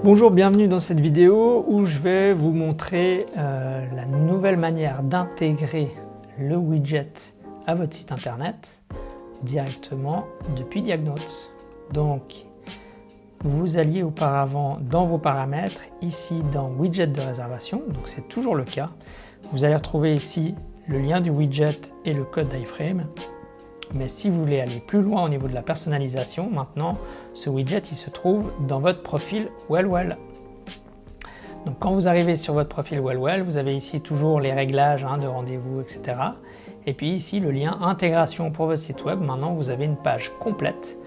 Bonjour, bienvenue dans cette vidéo où je vais vous montrer la nouvelle manière d'intégrer le widget à votre site internet directement depuis Diagnotes. Donc, vous alliez auparavant dans vos paramètres, ici dans Widget de réservation, donc c'est toujours le cas. Vous allez retrouver ici le lien du widget et le code d'iFrame. Mais si vous voulez aller plus loin au niveau de la personnalisation, maintenant, ce widget il se trouve dans votre profil Well. Donc quand vous arrivez sur votre profil Well, vous avez ici toujours les réglages de rendez-vous, etc. Et puis ici le lien intégration pour votre site web. Maintenant vous avez une page complète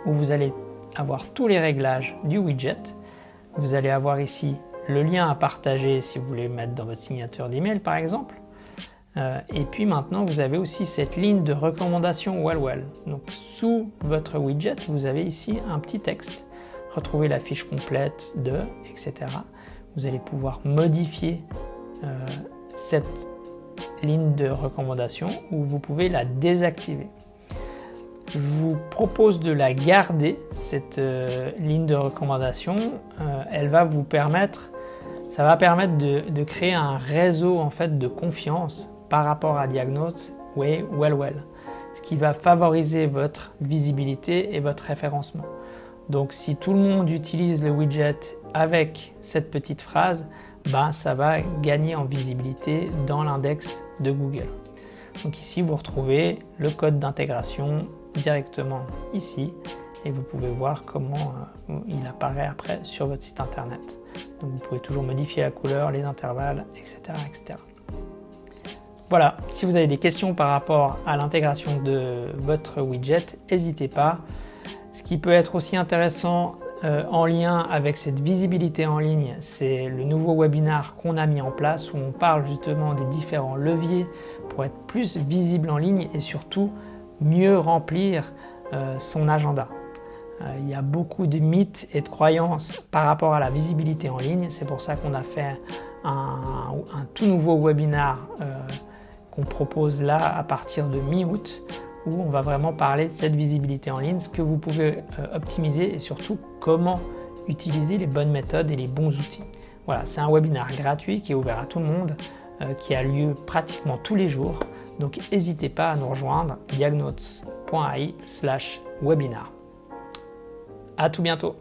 où vous allez avoir tous les réglages du widget. Vous allez avoir ici le lien à partager si vous voulez mettre dans votre signature d'email par exemple. Et puis maintenant vous avez aussi cette ligne de recommandation Well. Donc sous votre widget vous avez ici un petit texte, retrouvez la fiche complète de, etc. Vous allez pouvoir modifier cette ligne de recommandation ou vous pouvez la désactiver. Je vous propose de la garder, cette ligne de recommandation. Elle va vous permettre, ça va permettre de créer un réseau en fait de confiance par rapport à Diagnotes et Well, ce qui va favoriser votre visibilité et votre référencement. Donc si tout le monde utilise le widget avec cette petite phrase, ça va gagner en visibilité dans l'index de Google. Donc ici vous retrouvez le code d'intégration directement ici et vous pouvez voir comment il apparaît après sur votre site internet. Donc vous pouvez toujours modifier la couleur, les intervalles, etc. Voilà, si vous avez des questions par rapport à l'intégration de votre widget, n'hésitez pas. Ce qui peut être aussi intéressant en lien avec cette visibilité en ligne, c'est le nouveau webinar qu'on a mis en place où on parle justement des différents leviers pour être plus visible en ligne et surtout mieux remplir son agenda. Il y a beaucoup de mythes et de croyances par rapport à la visibilité en ligne. C'est pour ça qu'on a fait un tout nouveau webinar qu'on propose là à partir de mi-août où on va vraiment parler de cette visibilité en ligne, ce que vous pouvez optimiser et surtout comment utiliser les bonnes méthodes et les bons outils. Voilà, c'est un webinar gratuit qui est ouvert à tout le monde, qui a lieu pratiquement tous les jours. Donc n'hésitez pas à nous rejoindre, diagnotes.ai/webinar. À tout bientôt.